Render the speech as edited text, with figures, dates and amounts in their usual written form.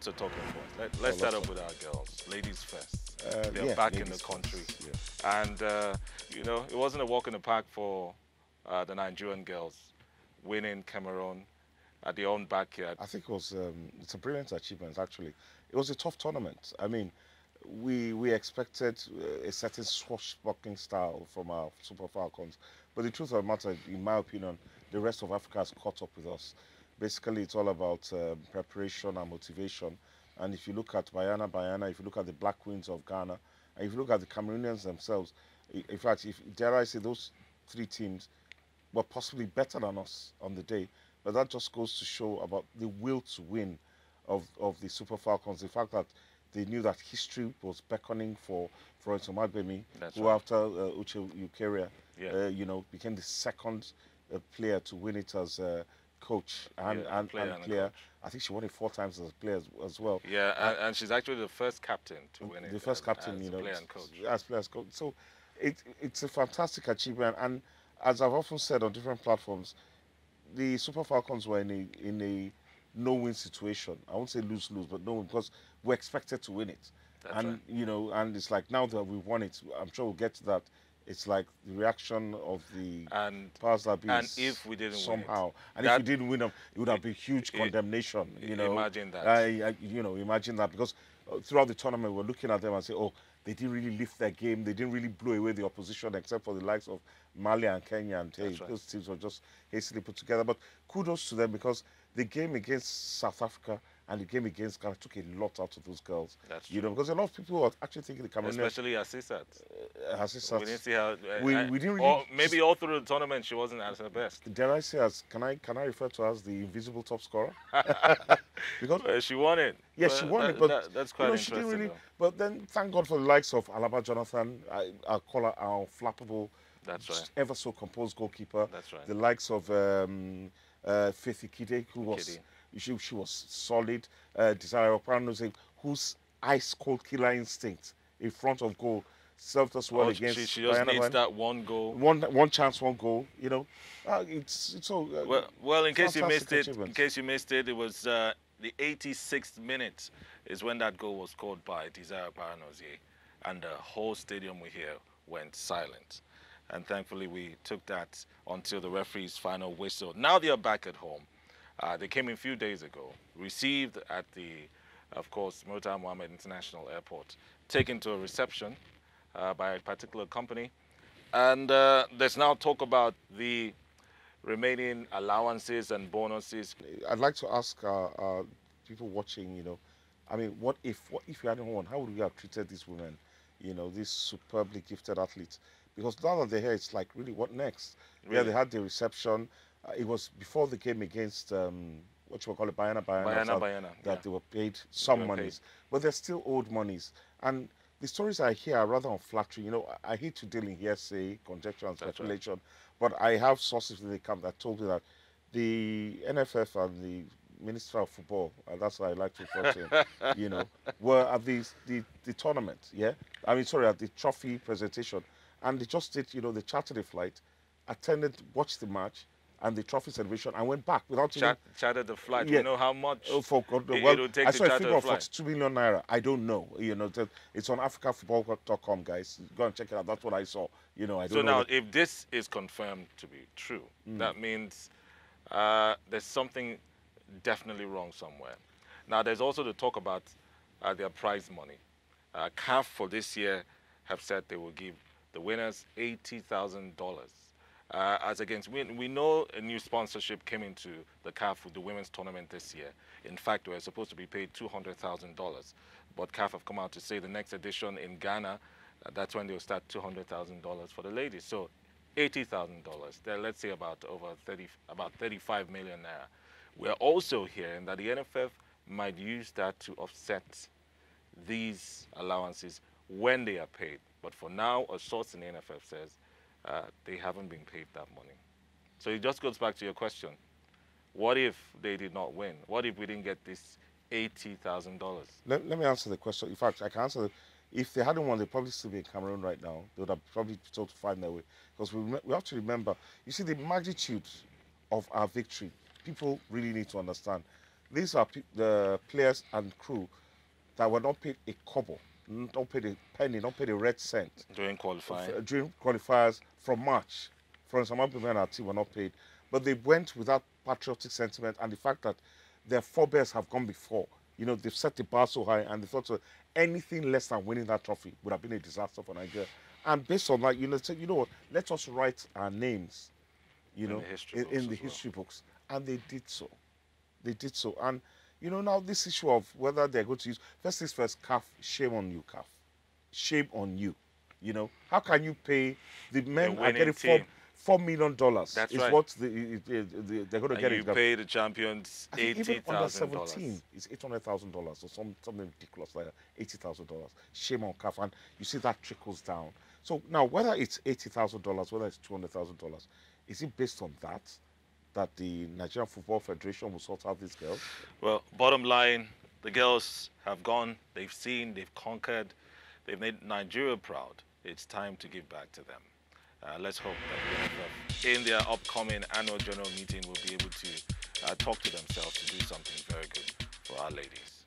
lots of talking points. Let's start up with our girls. Ladies first. They're back in the country. Yeah. And, you know, it wasn't a walk in the park for the Nigerian girls winning Cameroon at their own backyard. I think it's a brilliant achievement, actually. It was a tough tournament. I mean, we expected a certain swashbuckling style from our Super Falcons. But the truth of the matter, in my opinion, the rest of Africa has caught up with us. Basically, it's all about preparation and motivation. And if you look at Bayana, if you look at the Black Queens of Ghana, and if you look at the Cameroonians themselves, in fact, if dare I say, those three teams were possibly better than us on the day. But that just goes to show about the will to win of the Super Falcons. The fact that they knew that history was beckoning for Florence Omagbemi, who right. after Uche Ukeria, you know, became the second player to win it as coach and player. I think she won it 4 times as a player as well. Yeah, and she's actually the first captain to win it. The first captain, as you know, player and coach. As player and coach. So it's a fantastic achievement. And as I've often said on different platforms, the Super Falcons were in a no-win situation. I won't say lose-lose, but no-win, because we're expected to win it. That's right. You know, and it's like now that we've won it, I'm sure we'll get to that. It's like the reaction of the powers that be. And if we didn't somehow, win it, and if we didn't win them, it would have been huge condemnation. You know, imagine that. You know, imagine that, because throughout the tournament we're looking at them and say, oh, they didn't really lift their game. They didn't really blow away the opposition, except for the likes of Mali and Kenya. And hey, right. Those teams were just hastily put together. But kudos to them, because the game against South Africa and the game against Ghana took a lot out of those girls. That's you true. know, because a lot of people are actually thinking the Cameroonians, especially Assisat. Assisat. We didn't see how. We didn't really. Or maybe all through the tournament she wasn't at her best. Dare I say, as can I refer to her as the invisible top scorer? Because she won it. Yeah, she won it, but that's quite interesting. She didn't really, but then thank God for the likes of Alaba Jonathan, I'll call her our flappable, that's right, ever so composed goalkeeper. That's right. The likes of Faith Ikide, who was she was solid. Desire Opranoze, whose ice cold killer instinct in front of goal served us well against. She just needs that one goal. One chance, one goal. You know, it's so. Well, in case you missed it, it was the 86th minute is when that goal was scored by Desire Opranoze, and the whole stadium we hear went silent. And thankfully, we took that until the referee's final whistle. Now they are back at home. They came in a few days ago, received at the, of course, Murtala Mohammed International Airport, taken to a reception by a particular company. And there's now talk about the remaining allowances and bonuses. I'd like to ask people watching, you know, I mean, what if we hadn't won? How would we have treated these women, you know, these superbly gifted athletes? Because now that they're here, it's like, really, what next? Really? Yeah, they had the reception. It was before the game against, what you call it, Bayana, that they were paid some monies. But they're still owed monies. And the stories I hear are rather unflattering. You know, I hate to deal in hearsay, conjecture, and speculation, right. But I have sources in the camp that told me that the NFF and the Minister of Football, that's what I like to refer to him, you know, were at the tournament, yeah? I mean, sorry, at the trophy presentation. And they just did, you know, they chartered a flight, attended, watched the match, and the trophy celebration, and went back without chartered the flight. Yeah. You know how much? Oh, for God, well, I saw a figure of 42 million naira. I don't know. You know, it's on africafootball.com, guys. Go and check it out. That's what I saw. You know, I don't know. So now, if this is confirmed to be true, that means there's something definitely wrong somewhere. Now, there's also the talk about their prize money. CAF for this year have said they will give the winners $80,000. As against, we know a new sponsorship came into the CAF with the women's tournament this year. In fact, we were supposed to be paid $200,000. But CAF have come out to say the next edition in Ghana, that's when they'll start $200,000 for the ladies. So $80,000. Let's say about 35 million naira. We're also hearing that the NFF might use that to offset these allowances when they are paid. But for now, a source in the NFF says they haven't been paid that money. So it just goes back to your question. What if they did not win? What if we didn't get this $80,000? Let me answer the question. In fact, I can answer it. If they hadn't won, they'd probably still be in Cameroon right now. They would have probably told to find their way. Because we have to remember, you see, the magnitude of our victory, people really need to understand. These are the players and crew that were not paid a kobo, not paid a penny, not paid a red cent During qualifying. during qualifiers from March. For some people in our team were not paid, but they went without patriotic sentiment and the fact that their forebears have gone before. You know, they've set the bar so high and they thought so anything less than winning that trophy would have been a disaster for Nigeria. And based on that, you know, say, you know what, let us write our names, you know, in the history books. And they did so. They did so. And, you know, now this issue of whether they're going to use, first things first, CAF, shame on you, CAF. Shame on you. You know, how can you pay, the men are getting $4 million. That's is right. what they're going to get. You pay the champions $80,000. $80,000. It's $800,000 or something ridiculous like that. $80,000. Shame on CAF, and you see that trickles down. So now, whether it's $80,000, whether it's $200,000, is it based on that the Nigerian Football Federation will sort out these girls? Well, bottom line, the girls have gone. They've seen. They've conquered. They've made Nigeria proud. It's time to give back to them. Let's hope that the NFF, in their upcoming annual general meeting, will be able to talk to themselves to do something very good for our ladies.